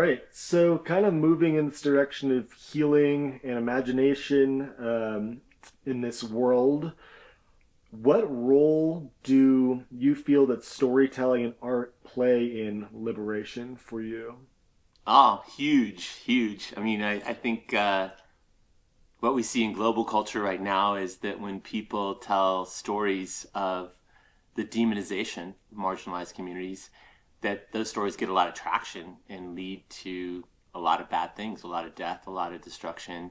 right. So, kind of moving in this direction of healing and imagination in this world, what role do you feel that storytelling and art play in liberation for you? Oh, huge, huge. I think what we see in global culture right now is that when people tell stories of the demonization of marginalized communities, that those stories get a lot of traction and lead to a lot of bad things, a lot of death, a lot of destruction,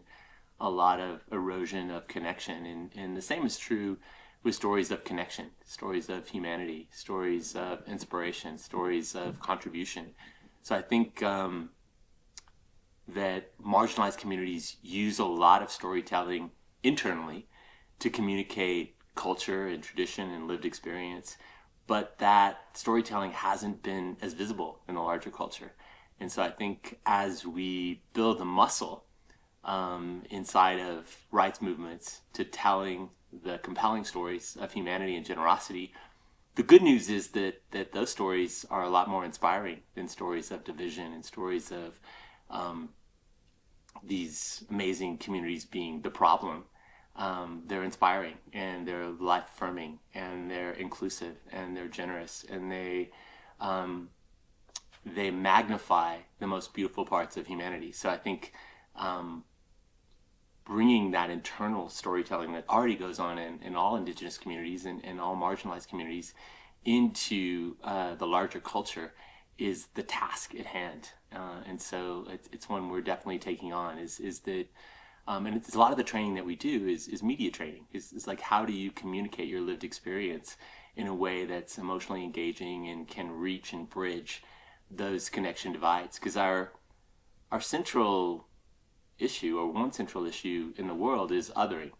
a lot of erosion of connection. And the same is true with stories of connection, stories of humanity, stories of inspiration, stories of contribution. So I think that marginalized communities use a lot of storytelling internally to communicate culture and tradition and lived experience, but that storytelling hasn't been as visible in the larger culture. And so I think as we build a muscle inside of rights movements to telling the compelling stories of humanity and generosity, the good news is that those stories are a lot more inspiring than stories of division and stories of um, these amazing communities being the problem. They're inspiring and they're life affirming and they're inclusive and they're generous and um, they magnify the most beautiful parts of humanity. So I think um, bringing that internal storytelling that already goes on in all indigenous communities and all marginalized communities into the larger culture is the task at hand. And so it's one we're definitely taking on is that, and it's a lot of the training that we do is media training. Is like, how do you communicate your lived experience in a way that's emotionally engaging and can reach and bridge those connection divides? Because our central issue, or one central issue in the world, is othering.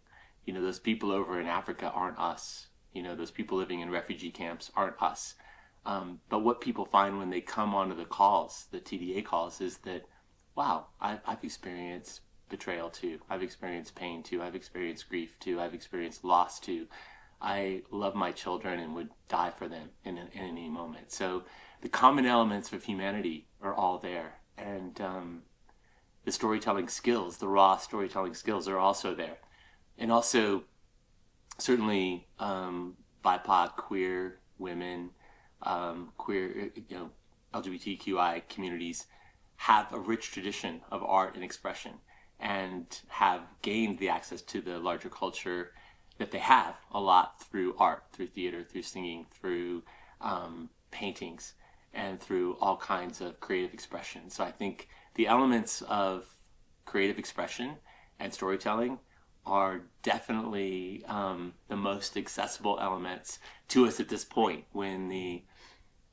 Those people over in Africa aren't us. Those people living in refugee camps aren't us. But what people find when they come onto the calls, the TDA calls, is that, wow, I've experienced betrayal too. I've experienced pain too. I've experienced grief too. I've experienced loss too. I love my children and would die for them in any moment. So the common elements of humanity are all there. And the storytelling skills, the raw storytelling skills, are also there. And also, certainly, BIPOC, queer women, queer, LGBTQI communities have a rich tradition of art and expression and have gained the access to the larger culture that they have a lot through art, through theater, through singing, through paintings, and through all kinds of creative expression. So I think the elements of creative expression and storytelling are definitely the most accessible elements to us at this point, when the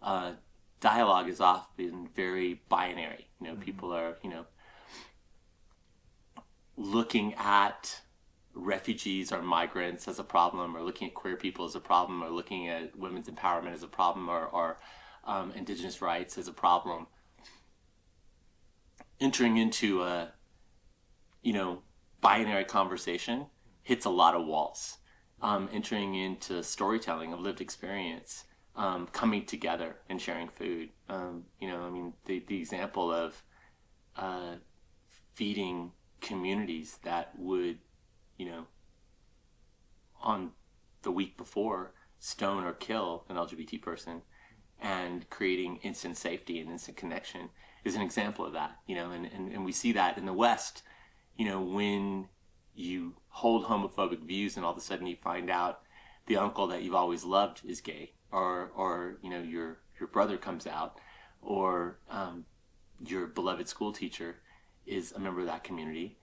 uh, dialogue is often very binary. People are, looking at refugees or migrants as a problem, or looking at queer people as a problem, or looking at women's empowerment as a problem, or indigenous rights as a problem. Entering into a, you know, binary conversation hits a lot of walls. Entering into storytelling of lived experience, coming together and sharing food. The example of uh, feeding communities that would, you know, on the week before, stone or kill an LGBT person, and creating instant safety and instant connection is an example of that. And we see that in the West, when you hold homophobic views and all of a sudden you find out the uncle that you've always loved is gay, or your brother comes out, or your beloved school teacher is a member of that community.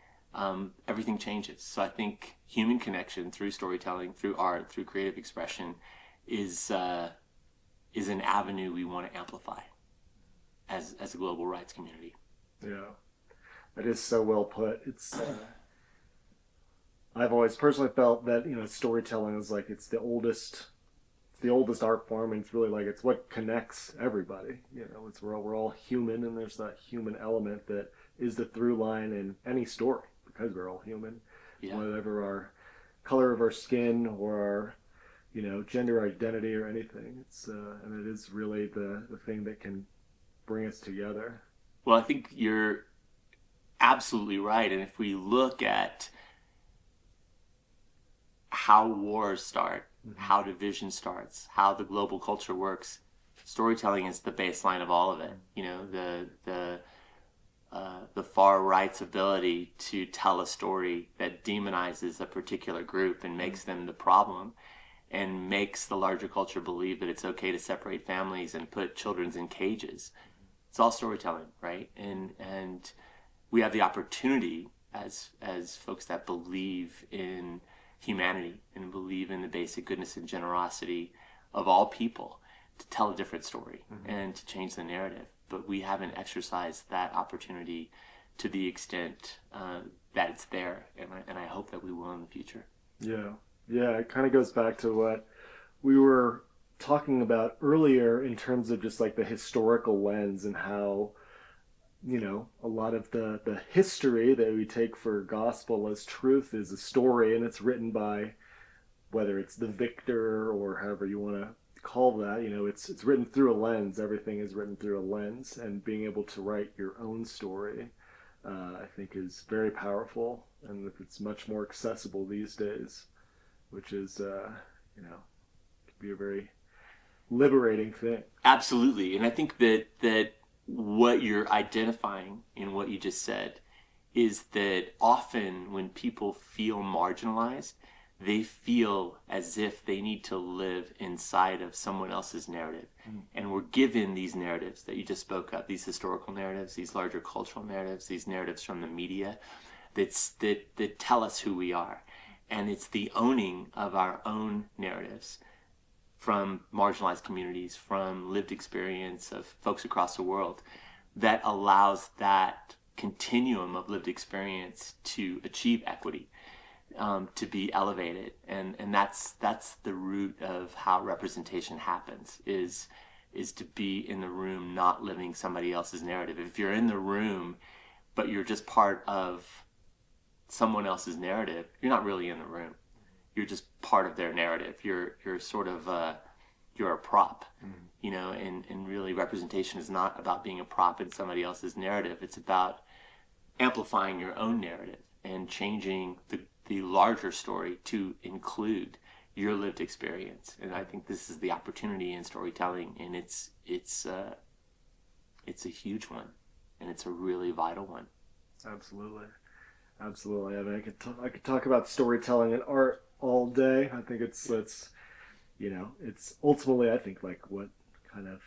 Everything changes. So I think human connection through storytelling, through art, through creative expression is an avenue we want to amplify as a global rights community. Yeah, that is so well put. I've always personally felt that storytelling is like it's the oldest art form, and it's really like it's what connects everybody. It's we're all human, and there's that human element that is the through line in any story because we're all human, Yeah. whatever our color of our skin or our gender identity or anything. And it is really the thing that can bring us together. Well, I think you're absolutely right. And if we look at how wars start, Mm-hmm. how division starts, how the global culture works, storytelling is the baseline of all of it. You know, the far right's ability to tell a story that demonizes a particular group and makes them the problem, and makes the larger culture believe that it's okay to separate families and put children in cages. It's all storytelling, right? And we have the opportunity as folks that believe in humanity and believe in the basic goodness and generosity of all people to tell a different story Mm-hmm. and to change the narrative. But we haven't exercised that opportunity to the extent that it's there, and I hope that we will in the future. Yeah. Yeah, it kind of goes back to what we were talking about earlier in terms of just like the historical lens and how, a lot of the history that we take for gospel as truth is a story, and it's written by, whether it's the victor or however you want to call that, it's written through a lens. Everything is written through a lens, and being able to write your own story, I think, is very powerful, and it's much more accessible these days, which is, could be a very liberating thing. Absolutely, and I think that what you're identifying in what you just said is that often when people feel marginalized, they feel as if they need to live inside of someone else's narrative. Mm. And we're given these narratives that you just spoke of, these historical narratives, these larger cultural narratives, these narratives from the media that tell us who we are. And it's the owning of our own narratives from marginalized communities, from lived experience of folks across the world, that allows that continuum of lived experience to achieve equity, to be elevated, and that's the root of how representation happens. Is to be in the room, not living somebody else's narrative. If you're in the room, but you're just part of someone else's narrative, you're not really in the room. You're just part of their narrative. You're sort of you're a prop, Mm. and really representation is not about being a prop in somebody else's narrative. It's about amplifying your own narrative and changing the larger story to include your lived experience. And I think this is the opportunity in storytelling, and it's a huge one, and it's a really vital one. Absolutely. Absolutely. I mean, I could talk about storytelling and art all day. I think it's ultimately, I think, like what kind of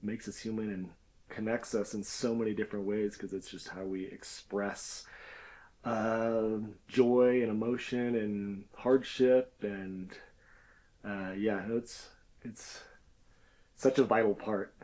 makes us human and connects us in so many different ways, because it's just how we express joy and emotion and hardship, and yeah, it's such a vital part.